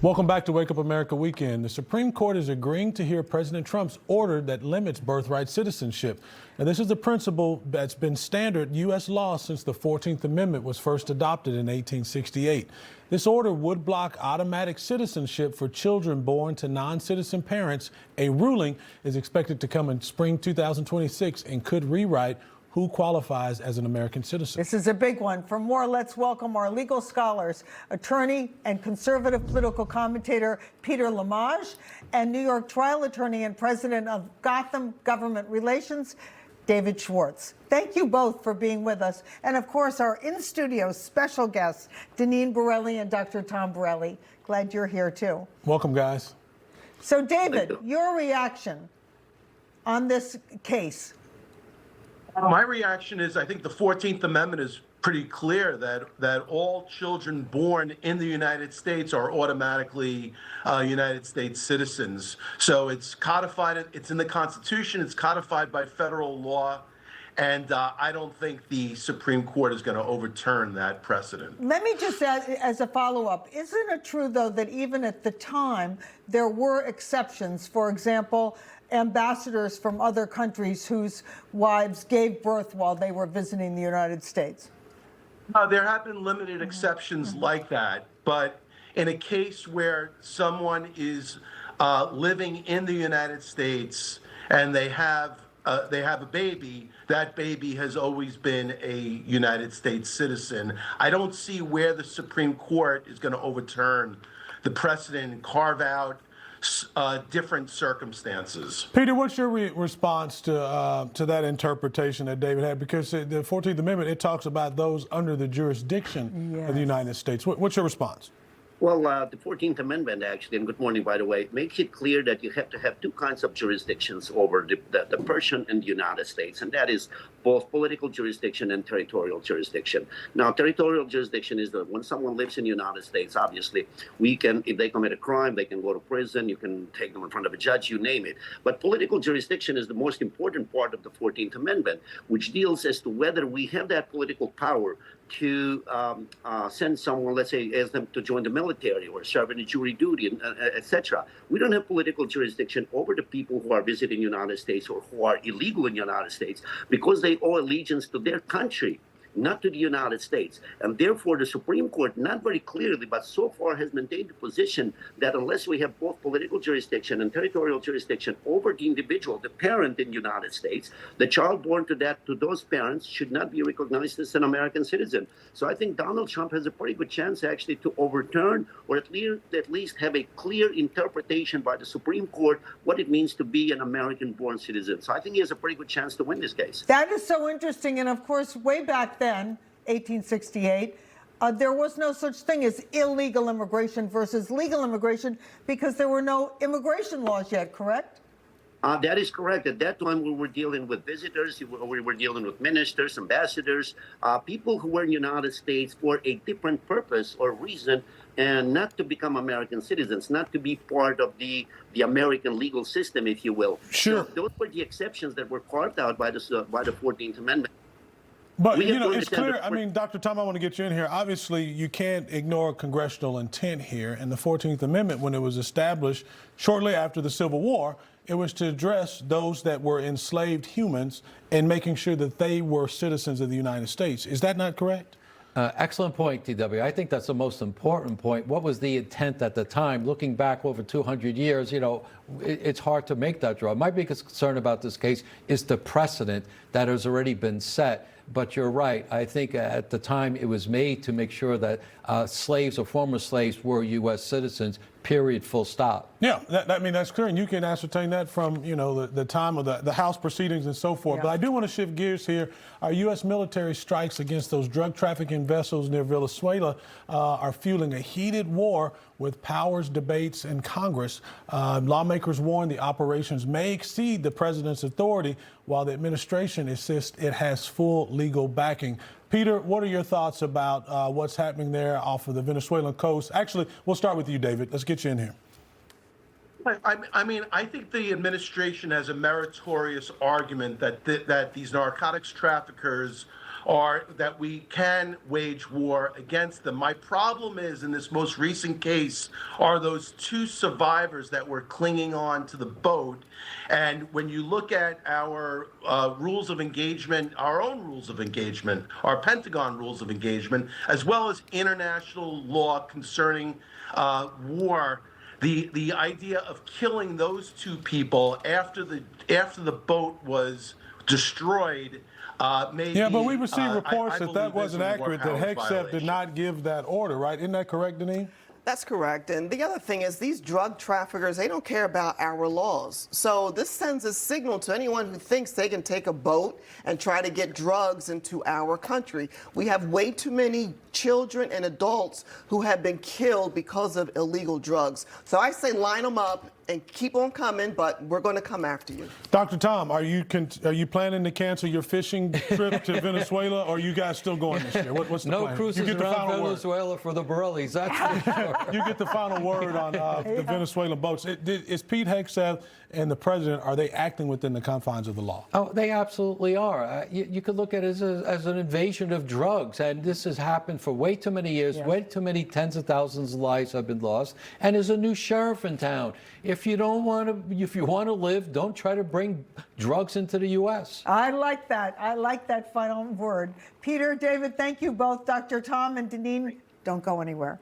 Welcome back to Wake Up America Weekend. The Supreme Court is agreeing to hear President Trump's order that limits birthright citizenship. Now, this is a principle that's been standard U.S. law since the 14th Amendment was first adopted in 1868. This order would block automatic citizenship for children born to non-citizen parents. A ruling is expected to come in spring 2026 and could rewrite who qualifies as an American citizen. This is a big one. For more, let's welcome our legal scholars, attorney and conservative political commentator Peter Lamage, and New York trial attorney and president of Gotham Government Relations, David Schwartz. Thank you both for being with us. And of course, our in-studio special guests, Deneen Borelli and Dr. Tom Borelli. Glad you're here too. Welcome, guys. So David, your reaction on this case? My reaction is I think the 14th Amendment is pretty clear that all children born in the United States are automatically United States citizens. So it's codified, it's in the Constitution, it's codified by federal law, and I don't think the Supreme Court is going to overturn that precedent. Let me just add, as a follow-up, isn't it true, though, that even at the time there were exceptions? For example, ambassadors from other countries whose wives gave birth while they were visiting the United States? There have been limited exceptions like that, but in a case where someone is living in the United States and they have a baby, that baby has always been a United States citizen. I don't see where the Supreme Court is going to overturn the precedent and carve out different circumstances. Peter, what's your response to that interpretation that David had? Because the 14th Amendment, it talks about those under the jurisdiction of the United States. What's your response? Well, the 14th Amendment, actually, and good morning, by the way, makes it clear that you have to have two kinds of jurisdictions over the person in the United States, and that is both political jurisdiction and territorial jurisdiction. Now, territorial jurisdiction is that when someone lives in the United States, obviously, if they commit a crime, they can go to prison, you can take them in front of a judge, you name it. But political jurisdiction is the most important part of the 14th Amendment, which deals as to whether we have that political power to send someone, let's say, ask them to join the military or serve in a jury duty, etc. We don't have political jurisdiction over the people who are visiting the United States or who are illegal in the United States because they owe allegiance to their country, not to the United States. And therefore, the Supreme Court, not very clearly, but so far has maintained the position that unless we have both political jurisdiction and territorial jurisdiction over the individual, the parent in the United States, the child born to those parents should not be recognized as an American citizen. So I think Donald Trump has a pretty good chance actually to overturn or at least have a clear interpretation by the Supreme Court what it means to be an American-born citizen. So I think he has a pretty good chance to win this case. That is so interesting. And of course, way back then, 1868, there was no such thing as illegal immigration versus legal immigration because there were no immigration laws yet, correct? That is correct. At that time, we were dealing with visitors, we were dealing with ministers, ambassadors, people who were in the United States for a different purpose or reason, and not to become American citizens, not to be part of the American legal system, if you will. Sure. So those were the exceptions that were carved out by the 14th Amendment. But, you know, it's clear. I mean, Dr. Tom, I want to get you in here. Obviously, you can't ignore congressional intent here. And the 14th Amendment, when it was established shortly after the Civil War, it was to address those that were enslaved humans and making sure that they were citizens of the United States. Is that not correct? Excellent point, TW. I think that's the most important point. What was the intent at the time? Looking back over 200 years, you know, it's hard to make that draw. My biggest concern about this case is the precedent that has already been set. But you're right. I think at the time it was made to make sure that slaves or former slaves were U.S. citizens, period, full stop. Yeah, I mean, that's clear. And you can ascertain that from, you know, the time of the House proceedings and so forth. Yeah. But I do want to shift gears here. Our U.S. military strikes against those drug trafficking vessels near Venezuela are fueling a heated war with powers debates in Congress. Lawmakers warn the operations may exceed the president's authority, while the administration insists it has full legal backing. Peter, what are your thoughts about what's happening there off of the Venezuelan coast? Actually, we'll start with you, David. Let's get you in here. I mean, I think the administration has a meritorious argument that these narcotics traffickers are that we can wage war against them. My problem is, in this most recent case, are those two survivors that were clinging on to the boat. And when you look at our rules of engagement, our own rules of engagement, our Pentagon rules of engagement, as well as international law concerning war, the idea of killing those two people after the boat was destroyed may Yeah, be, but we received reports I that believe wasn't is a war accurate, that powers HECSEP did violation. not give that order, right? Isn't that correct, Deneen? That's correct. And the other thing is these drug traffickers, they don't care about our laws. So this sends a signal to anyone who thinks they can take a boat and try to get drugs into our country. We have way too many children and adults who have been killed because of illegal drugs. So I say line them up and keep on coming, but we're going to come after you. Dr. Tom, are you planning to cancel your fishing trip to Venezuela, or are you guys still going this year? What's the No plan? cruises You get the around final word. Venezuela for the Borellis, that's for sure. You get the final word on the Venezuelan boats. Is Pete Hegseth and the president, are they acting within the confines of the law? Oh, they absolutely are. You could look at it as an invasion of drugs, and this has happened for way too many years. Yeah. Way too many tens of thousands of lives have been lost. And there's a new sheriff in town. If you want to live, don't try to bring drugs into the U.S. I like that. I like that final word. Peter, David, thank you both. Dr. Tom and Deneen, don't go anywhere.